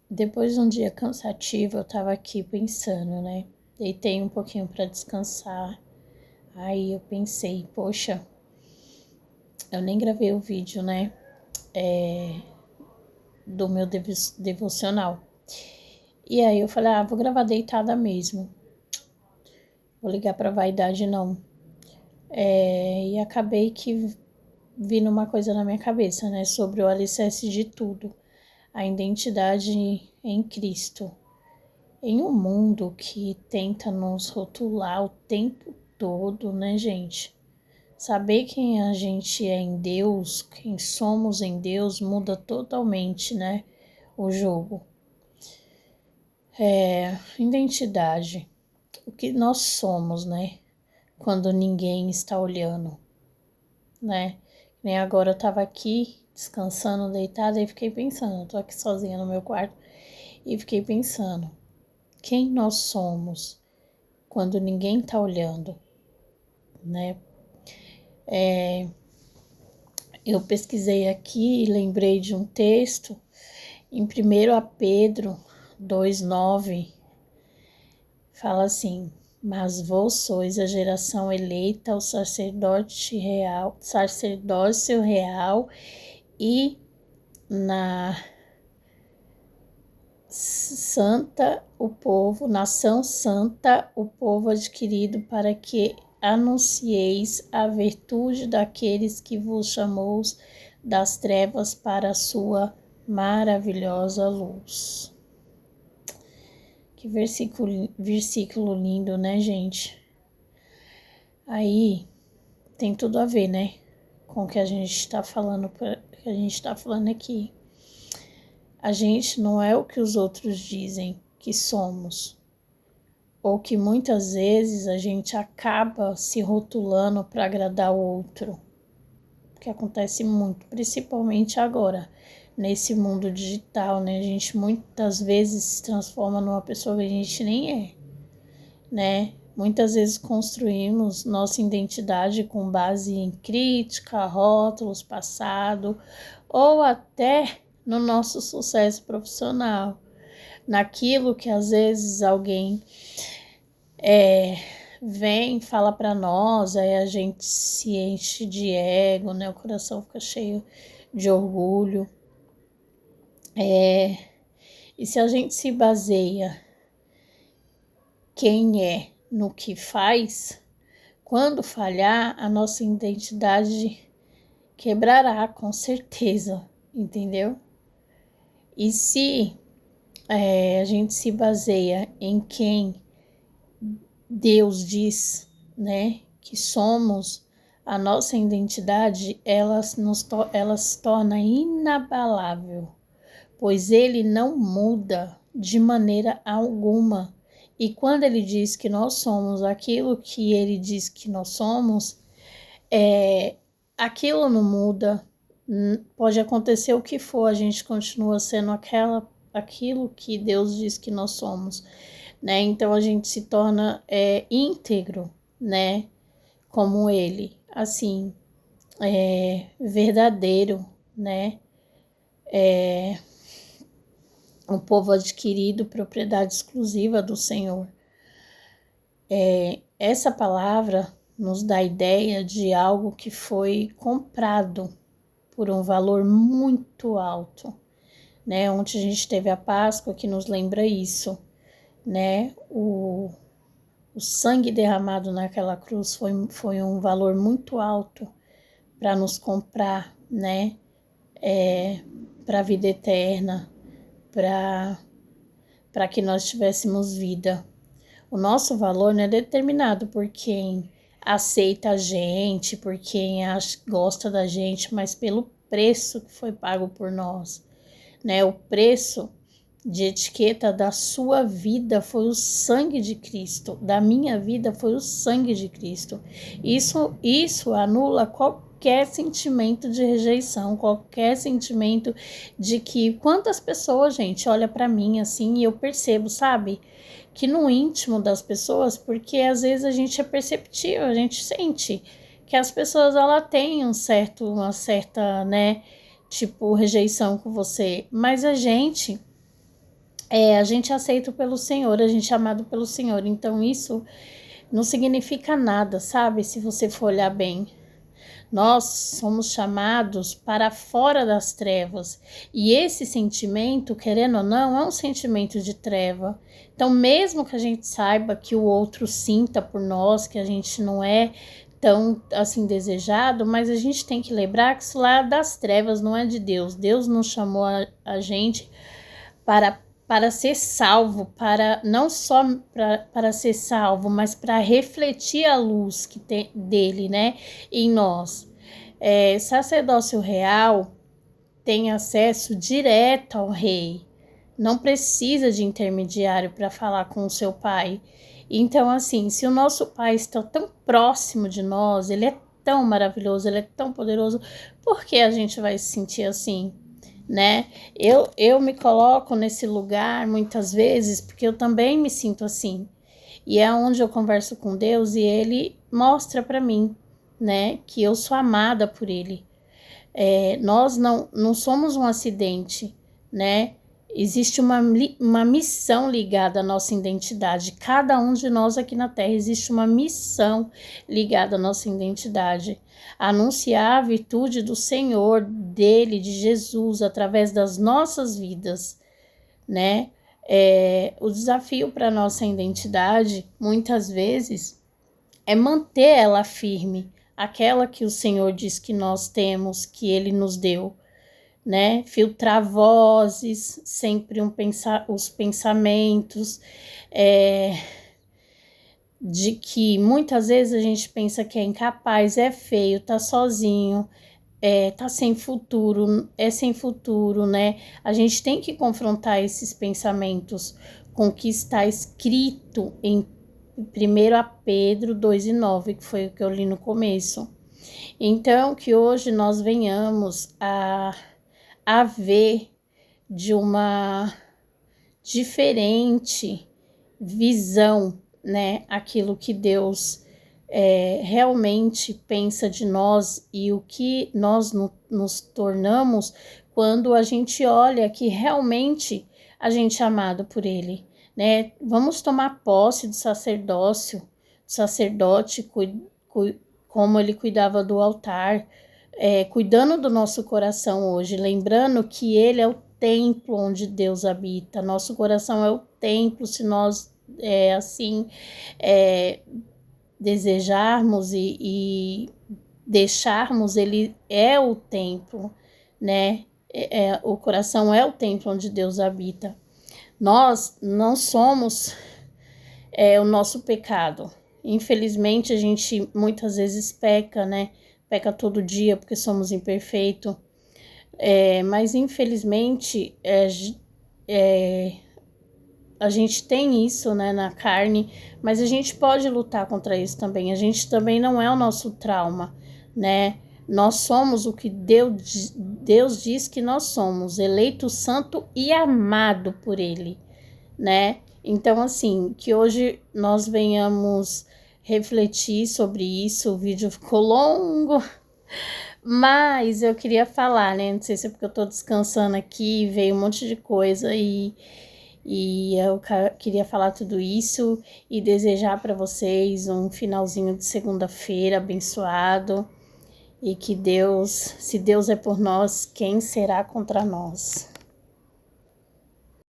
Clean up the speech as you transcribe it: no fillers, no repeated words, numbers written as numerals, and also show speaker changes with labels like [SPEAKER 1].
[SPEAKER 1] Depois de um dia cansativo, eu tava aqui pensando, né? Deitei um pouquinho para descansar. Aí eu pensei, poxa, eu nem gravei o vídeo, né? Do meu devocional. E aí eu falei, vou gravar deitada mesmo. Vou ligar pra vaidade, não. E acabei que vindo uma coisa na minha cabeça, né? Sobre o alicerce de tudo. A identidade em Cristo. Em um mundo que tenta nos rotular o tempo todo, né, gente? Saber quem a gente é em Deus, quem somos em Deus, muda totalmente, né, o jogo. Identidade. O que nós somos, né? Quando ninguém está olhando, né? Nem agora eu tava aqui descansando, deitada e fiquei pensando. Eu tô aqui sozinha no meu quarto e fiquei pensando. Quem nós somos quando ninguém tá olhando, né? Eu pesquisei aqui e lembrei de um texto em 1 Pedro 2,9, fala assim: mas vós sois a geração eleita, o sacerdócio real e nação santa, o povo adquirido, para que anuncieis a virtude daqueles que vos chamou das trevas para a sua maravilhosa luz. Que versículo lindo, né, gente? Aí tem tudo a ver, né, com o que a gente está falando, aqui. A gente não é o que os outros dizem que somos, ou que muitas vezes a gente acaba se rotulando para agradar o outro, que acontece muito, principalmente agora, nesse mundo digital, né? A gente muitas vezes se transforma numa pessoa que a gente nem é, né? Muitas vezes construímos nossa identidade com base em crítica, rótulos, passado, ou até no nosso sucesso profissional, naquilo que às vezes alguém vem, fala para nós, aí a gente se enche de ego, né? O coração fica cheio de orgulho. E se a gente se baseia quem é no que faz, quando falhar, a nossa identidade quebrará, com certeza, entendeu? E se a gente se baseia em quem Deus diz, né, que somos, a nossa identidade, ela se torna inabalável, pois ele não muda de maneira alguma. E quando ele diz que nós somos aquilo que ele diz que nós somos, aquilo não muda. Pode acontecer o que for, a gente continua sendo aquilo que Deus diz que nós somos, né? Então a gente se torna íntegro, né? Como ele, assim, verdadeiro, né? Um povo adquirido, propriedade exclusiva do Senhor. Essa palavra nos dá a ideia de algo que foi comprado por um valor muito alto, né? Ontem a gente teve a Páscoa que nos lembra isso, né? O sangue derramado naquela cruz foi um valor muito alto para nos comprar, né? Para a vida eterna, para que nós tivéssemos vida. O nosso valor não é determinado por quem aceita a gente, por quem gosta da gente, mas pelo preço que foi pago por nós, né? O preço de etiqueta da sua vida foi o sangue de Cristo, da minha vida foi o sangue de Cristo. Isso anula qualquer sentimento de rejeição, qualquer sentimento de que quantas pessoas, gente, olha para mim assim e eu percebo, sabe? Que no íntimo das pessoas, porque às vezes a gente é perceptível, a gente sente que as pessoas ela têm uma certa, né, tipo rejeição com você, mas a gente a gente é aceito pelo Senhor, a gente é amado pelo Senhor. Então isso não significa nada, sabe? Se você for olhar bem. Nós somos chamados para fora das trevas. E esse sentimento, querendo ou não, é um sentimento de treva. Então, mesmo que a gente saiba que o outro sinta por nós, que a gente não é tão assim desejado, mas a gente tem que lembrar que isso lá é das trevas, não é de Deus. Deus não chamou a gente para ser salvo, para não só para ser salvo, mas para refletir a luz que tem dele, né, em nós. Sacerdócio real tem acesso direto ao rei, não precisa de intermediário para falar com o seu pai. Então, assim, se o nosso pai está tão próximo de nós, ele é tão maravilhoso, ele é tão poderoso, por que a gente vai se sentir assim? Né? Eu me coloco nesse lugar muitas vezes porque eu também me sinto assim. E é onde eu converso com Deus e ele mostra para mim, né, que eu sou amada por ele. Nós não somos um acidente, né? Existe uma missão ligada à nossa identidade. Cada um de nós aqui na Terra existe uma missão ligada à nossa identidade. Anunciar a virtude do Senhor, dele, de Jesus, através das nossas vidas, né? O desafio para a nossa identidade, muitas vezes, é manter ela firme, aquela que o Senhor diz que nós temos, que Ele nos deu, né? Filtrar vozes, sempre os pensamentos, de que muitas vezes a gente pensa que é incapaz, é feio, tá sozinho, tá sem futuro, sem futuro, né? A gente tem que confrontar esses pensamentos com o que está escrito em 1 Pedro 2:9, que foi o que eu li no começo. Então, que hoje nós venhamos a ver de uma diferente visão, né? Aquilo que Deus realmente pensa de nós e o que nós nos tornamos quando a gente olha que realmente a gente é amado por Ele, né? Vamos tomar posse do sacerdócio, do sacerdote, como ele cuidava do altar, cuidando do nosso coração hoje, lembrando que ele é o templo onde Deus habita. Nosso coração é o templo, se nós assim desejarmos e deixarmos, ele é o templo, né? O coração é o templo onde Deus habita. Nós não somos o nosso pecado. Infelizmente, a gente muitas vezes peca, né? Peca todo dia porque somos imperfeitos. Mas, infelizmente, a gente tem isso, né, na carne, mas a gente pode lutar contra isso também. A gente também não é o nosso trauma, né? Nós somos o que Deus diz que nós somos, eleito, santo e amado por Ele, né? Então, assim, que hoje nós venhamos refletir sobre isso. O vídeo ficou longo, mas eu queria falar, né? Não sei se é porque eu tô descansando aqui, veio um monte de coisa e eu queria falar tudo isso e desejar para vocês um finalzinho de segunda-feira abençoado e que Deus, se Deus é por nós, quem será contra nós?